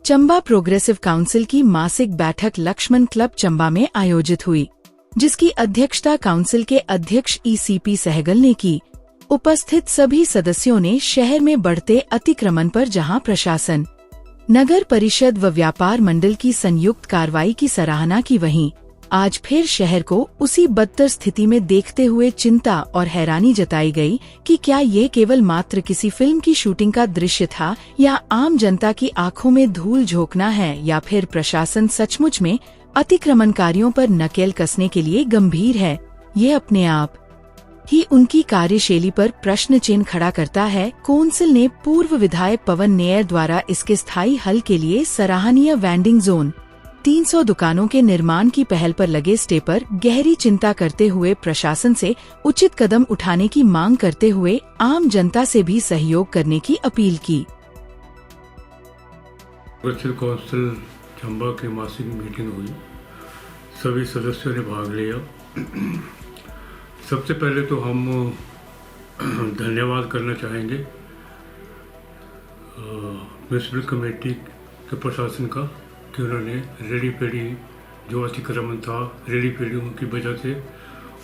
Chamba progressive council की मासिक बैठक लक्ष्मण क्लब चंबा में आयोजित हुई, जिसकी अध्यक्षता काउंसिल के अध्यक्ष ईसीपी सहगल ने की। उपस्थित सभी सदस्यों ने शहर में बढ़ते अतिक्रमण पर जहां प्रशासन, नगर परिषद व व्यापार मंडल की संयुक्त कार्रवाई की सराहना की, वहीं आज फिर शहर को उसी बदतर स्थिति में देखते हुए चिंता और हैरानी जताई गई कि क्या ये केवल मात्र किसी फिल्म की शूटिंग का दृश्य था या आम जनता की आंखों में धूल झोंकना है, या फिर प्रशासन सचमुच में अतिक्रमणकारियों पर नकेल कसने के लिए गंभीर है। ये अपने आप ही उनकी कार्यशैली पर प्रश्न चिन्ह खड़ा करता है। कौंसिल ने पूर्व विधायक पवन नेयर द्वारा इसके स्थायी हल के लिए सराहनीय वेंडिंग जोन 300 दुकानों के निर्माण की पहल पर लगे स्टे पर गहरी चिंता करते हुए प्रशासन से उचित कदम उठाने की मांग करते हुए आम जनता से भी सहयोग करने की अपील की। कौंसिल चंबा की मासिक मीटिंग हुई, सभी सदस्यों ने भाग लिया। सबसे पहले तो हम धन्यवाद करना चाहेंगे म्यूनिसिपल कमेटी के प्रशासन का कि उन्होंने रेडी पेडी जो अतिक्रमण था, रेडी पेडियों की वजह से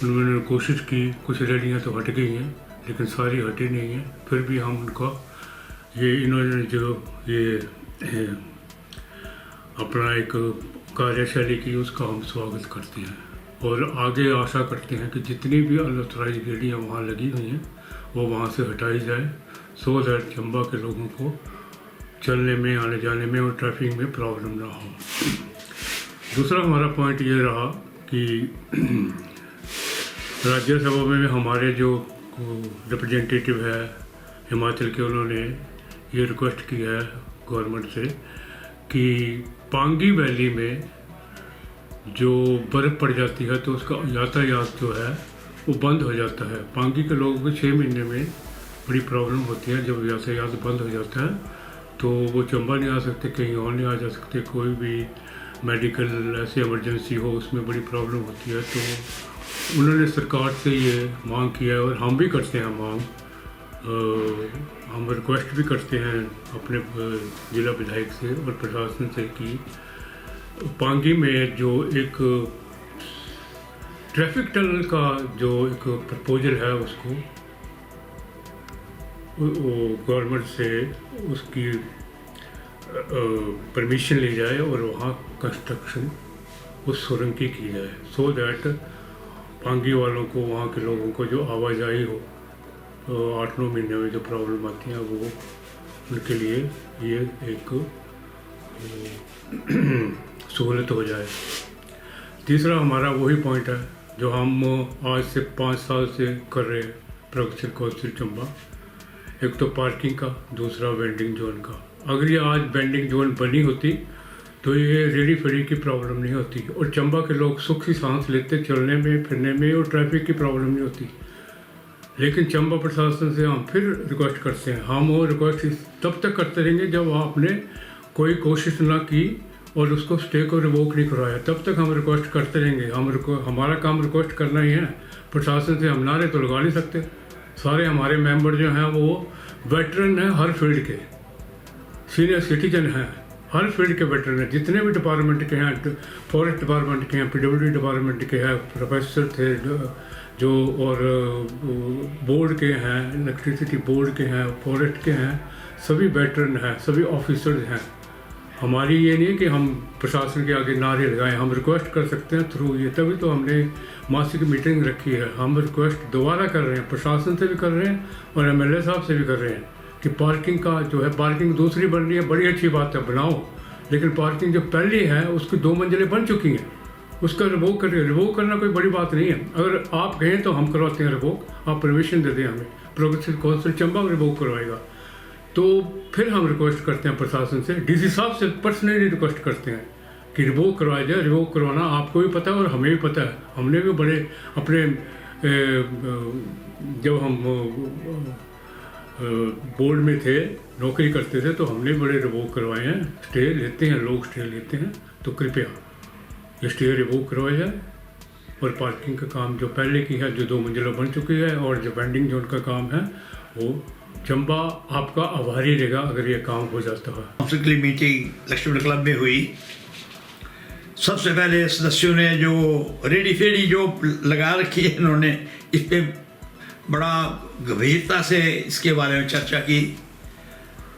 उन्होंने कोशिश की। कुछ रेडियाँ तो हट गई हैं लेकिन सारी हटी नहीं हैं। फिर भी हम उनका इन्होंने जो अपना एक कार्यशैली की, उसका हम स्वागत करते हैं और आगे आशा करते हैं कि जितनी भी अनऑथराइज्ड गाड़ियाँ वहाँ लगी हुई हैं वो वहाँ से हटाई जाए, सो दैट चंबा के लोगों को चलने में, आने जाने में और ट्रैफिक में प्रॉब्लम ना हो। दूसरा हमारा पॉइंट ये रहा कि राज्यसभा में हमारे जो रिप्रेजेंटेटिव है हिमाचल के, उन्होंने ये रिक्वेस्ट किया है गवर्नमेंट से कि पांगी वैली में जो बर्फ़ पड़ जाती है तो उसका यातायात जो है वो बंद हो जाता है। पांगी के लोगों को 6 महीने में बड़ी प्रॉब्लम होती है। जब यातायात बंद हो जाता है तो वो चंबा नहीं आ सकते, कहीं और नहीं आ जा सकते। कोई भी मेडिकल ऐसी इमरजेंसी हो उसमें बड़ी प्रॉब्लम होती है। तो उन्होंने सरकार से ये मांग किया है और हम भी करते हैं मांग, हम रिक्वेस्ट भी करते हैं अपने जिला विधायक से और प्रशासन से कि पांगी में जो एक ट्रैफिक टनल का जो एक प्रपोजल है उसको गवर्नमेंट से उसकी परमिशन ली जाए और वहाँ कंस्ट्रक्शन उस सुरंग की जाए, सो दैट पांगी वालों को, वहाँ के लोगों को जो आवाजाही हो 8-9 महीने में जो प्रॉब्लम आती है वो उनके लिए ये एक सहूलत हो जाए। तीसरा हमारा वही पॉइंट है जो हम आज से 5 साल से कर रहे हैं प्रोग्रेसिव काउंसिल चंबा। एक तो पार्किंग का, दूसरा वेंडिंग जोन का। अगर ये आज वेंडिंग जोन बनी होती तो ये रेडी फेडी की प्रॉब्लम नहीं होती और चंबा के लोग सुख की सांस लेते, चलने में, फिरने में, और ट्रैफिक की प्रॉब्लम नहीं होती। लेकिन चंबा प्रशासन से हम फिर रिक्वेस्ट करते हैं, हम वो रिक्वेस्ट तब तक करते रहेंगे जब आपने कोई कोशिश ना की और उसको स्टे को रिवोक नहीं करवाया, तब तक हम रिक्वेस्ट करते रहेंगे। हमारा काम रिक्वेस्ट करना ही है। प्रशासन से हम नारे तो लगा नहीं सकते। सारे हमारे मेंबर जो हैं वो वेटरन हैं, हर फील्ड के सीनियर सिटीजन हैं, हर फील्ड के वेटरन हैं। जितने भी डिपार्टमेंट के हैं, फॉरेस्ट डिपार्टमेंट के हैं, पीडब्ल्यूडी डिपार्टमेंट के हैं, प्रोफेसर थे जो, और बोर्ड के हैं, इलेक्ट्रिसिटी बोर्ड के हैं, फॉरेस्ट के हैं, सभी वेटरन हैं, सभी ऑफिसर्स हैं। हमारी ये नहीं है कि हम प्रशासन के आगे नारे लगाएं, हम रिक्वेस्ट कर सकते हैं थ्रू ये, तभी तो हमने मासिक मीटिंग रखी है। हम रिक्वेस्ट दोबारा कर रहे हैं, प्रशासन से भी कर रहे हैं और एमएलए साहब से भी कर रहे हैं कि पार्किंग का जो है, पार्किंग दूसरी बन रही है, बड़ी अच्छी बात है, बनाओ, लेकिन पार्किंग जो पहली है उसकी 2 मंजिलें बन चुकी हैं, उसका रिवोक करिए। रिवोक करना कोई बड़ी बात नहीं है। अगर आप कहें तो हम करवाते हैं रिवोक, आप परमिशन दे दें हमें, प्रोग्रेसिव काउंसिल चंबा रिवोक करवाएगा। तो फिर हम रिक्वेस्ट करते हैं प्रशासन से, डीसी साहब से पर्सनली रिक्वेस्ट करते हैं कि रिवोक करवाया जाए। रिवोक करवाना आपको भी पता है और हमें भी पता है। हमने भी बड़े अपने जब हम बोर्ड में थे, नौकरी करते थे, तो हमने बड़े रिवोक करवाए हैं। स्टे लेते हैं लोग, स्टे लेते हैं, तो कृपया ये स्टे रिवोक करवाया जाए और पार्किंग का काम जो पहले की है, जो 2 मंजिला बन चुकी है, और जो वेंडिंग जोन का काम है वो चंबा आपका आभारी रहेगा अगर ये काम हो जाता है। काउंसिल की मीटिंग लक्ष्मण क्लब में हुई। सबसे पहले सदस्यों ने जो रेडी फेडी जो लगा रखी है, इन्होंने इस पे बड़ा गंभीरता से इसके बारे में चर्चा की।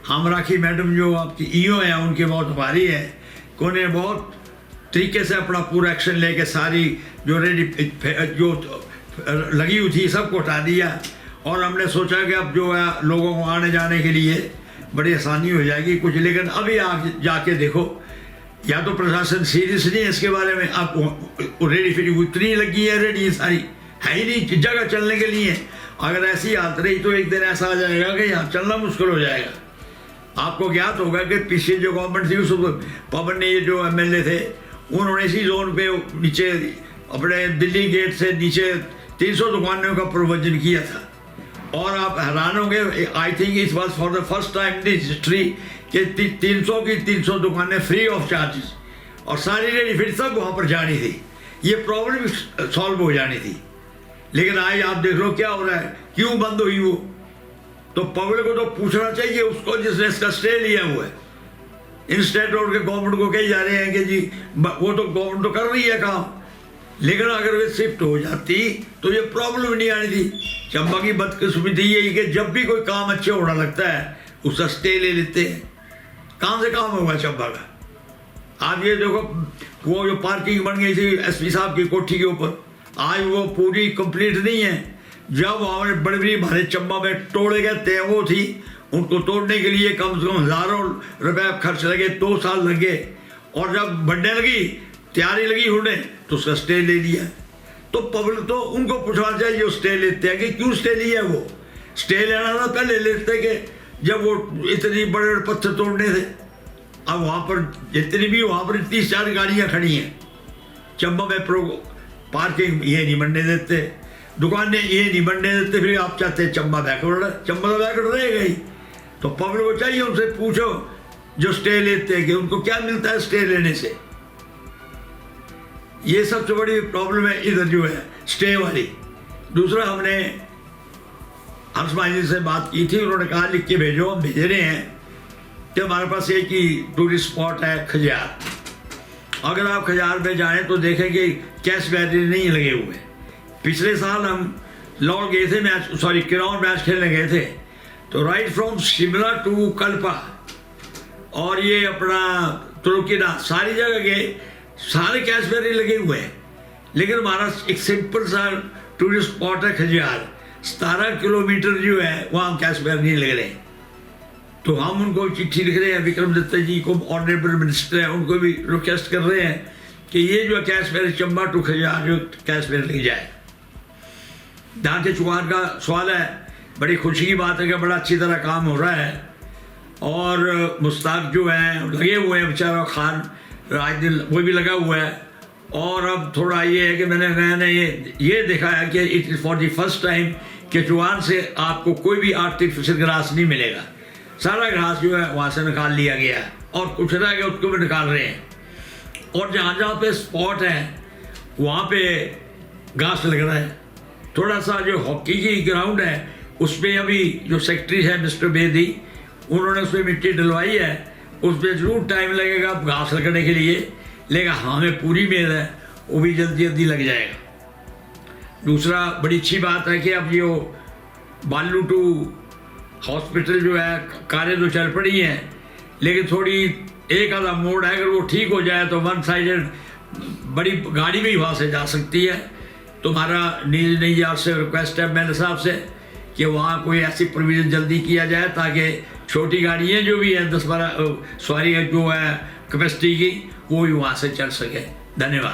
हम राखी मैडम जो आपकी ईओ हैं, उनके बहुत आभारी है कि उन्हें बहुत तरीके से अपना पूरा एक्शन लेके सारी जो जो लगी हुई थी सबको हटा दिया। और हमने सोचा कि अब जो है लोगों को आने जाने के लिए बड़ी आसानी हो जाएगी कुछ। लेकिन अभी आप जाके देखो, या तो प्रशासन सीरियस नहीं है इसके बारे में, आप रेडी फिर उतनी लगी है, रेडी सारी है ही नहीं जगह चलने के लिए। अगर ऐसी हालत रही तो एक दिन ऐसा आ जाएगा कि यहाँ चलना मुश्किल हो जाएगा। आपको ज्ञात होगा कि पीछे जो गवर्नमेंट थी उस पवन ने, ये जो MLA थे, उन्होंने इसी जोन पे नीचे अपने दिल्ली गेट से नीचे 300 दुकानों का प्रोविजन किया था। और आप हैरान होंगे, I think it was for the first time in history कि 300 की 300 दुकानें फ्री ऑफ चार्जेस, और सारी रेडी फिर सब वहाँ पर जानी थी। ये प्रॉब्लम सॉल्व हो जानी थी। लेकिन आज आप देख लो क्या हो रहा है, क्यों बंद हुई वो। तो पब्लिक को तो पूछना चाहिए उसको जिसने इसका स्टे लिया हुआ है। इन स्टेट रोड के गवर्नमेंट को कही जा रहे हैं कि जी वो तो गवर्नमेंट तो कर रही है काम, लेकिन अगर वे शिफ्ट हो जाती तो ये प्रॉब्लम नहीं आनी थी। चंबा की बदकिस्मती यही कि जब भी कोई काम अच्छे होना लगता है उसका स्टे ले लेते हैं। कहाँ से काम होगा चंबा का। आप ये देखो, वो जो पार्किंग बन गई थी SP साहब की कोठी के ऊपर, आज वो पूरी कंप्लीट नहीं है। जब हमारे बड़ी बड़ी भारे चंबा में तोड़े गए थे, वो थी, उनको तोड़ने के लिए कम से कम हज़ारों रुपए खर्च लगे, 2 साल लगे। और जब बढ़ने लगी, तैयारी लगी होने, तो उसका स्टे ले लिया। तो पब्लिक तो उनको पूछना चाहिए जो स्टे लेते हैं कि क्यों स्टे लिया। वो स्टे लेना था पहले लेते कि जब वो इतनी बड़े बड़े पत्थर तोड़ने थे। अब वहाँ पर जितनी भी वहाँ पर 30-40 गाड़ियाँ खड़ी हैं। चंबा में पार्किंग ये नहीं बनने देते, दुकानें ये नहीं बनने देते, फिर आप चाहते हैं चंबा बैकवर्ड। चंबा तो बैकवर्ड रहेगा ही। तो पब्लिक को चाहिए उनसे पूछो जो स्टे लेते हैं कि उनको क्या मिलता है स्टे लेने से। ये सबसे बड़ी प्रॉब्लम है इधर जो है स्टे वाली। दूसरा, हमने हर्ष भाई जी से बात की थी, उन्होंने कहा लिख के भेजो, हम भेज रहे हैं कि हमारे पास एक ही टूरिस्ट स्पॉट है खजियार। अगर आप खजियार में जाएं तो देखेंगे कैश बैरियर नहीं लगे हुए। पिछले साल हम लौट गए थे मैच, सॉरी किरौन मैच खेलने गए थे, तो right from Shimla to Kalpa और ये अपना तुर्कीनाथ सारी जगह गए, सारे कैश बैरियर लगे हुए हैं। लेकिन हमारा एक सिंपल सा टूरिस्ट स्पॉट है खजियार, 17 किलोमीटर जो है वहाँ कैश बैरियर नहीं लग रहे। तो हम उनको चिट्ठी लिख रहे हैं, विक्रमादित्य जी को, ऑनरेबल मिनिस्टर है, उनको भी रिक्वेस्ट कर रहे हैं कि ये जो cash barrier Chamba to Khajjiar जो कैश बैरियर लग जाए। जहाँ के चुहान का सवाल है, बड़ी खुशी की बात है कि बड़ा अच्छी तरह काम हो रहा है। और मुश्ताक जो है लगे हुए हैं बेचारा, खान आज दिन वो भी लगा हुआ है। और अब थोड़ा ये है कि मैंने ये देखा है कि it is for the first time कि चुहान से आपको कोई भी आर्टिफिशियल घास नहीं मिलेगा। सारा घास जो है वहाँ से निकाल लिया गया है और कुछ रह गया उसको भी निकाल रहे हैं। और जहाँ जहाँ पे स्पॉट है वहाँ पे घास लग रहा है। थोड़ा सा जो हॉकी की ग्राउंड है उस पर अभी जो सेक्रेटरी है मिस्टर बेदी, उन्होंने उस पर मिट्टी डलवाई है, उस पर जरूर टाइम लगेगा घास लगने के लिए, लेकिन हमें पूरी उम्मीद है वो भी जल्दी जल्दी लग जाएगा। दूसरा बड़ी अच्छी बात है कि अब जो बालू टू हॉस्पिटल जो है कार्य तो चल पड़ी हैं, लेकिन थोड़ी एक आधा मोड़ है, अगर वो ठीक हो जाए तो वन साइडेड बड़ी गाड़ी भी वहाँ से जा सकती है। तो हमारा निजी आपसे रिक्वेस्ट है MLA साहब से कि वहाँ कोई ऐसी प्रोविज़न जल्दी किया जाए ताकि छोटी गाड़ियाँ जो भी हैं 10-12 सवारी जो है कैपेसिटी की, वो भी वहाँ से चल सके। धन्यवाद।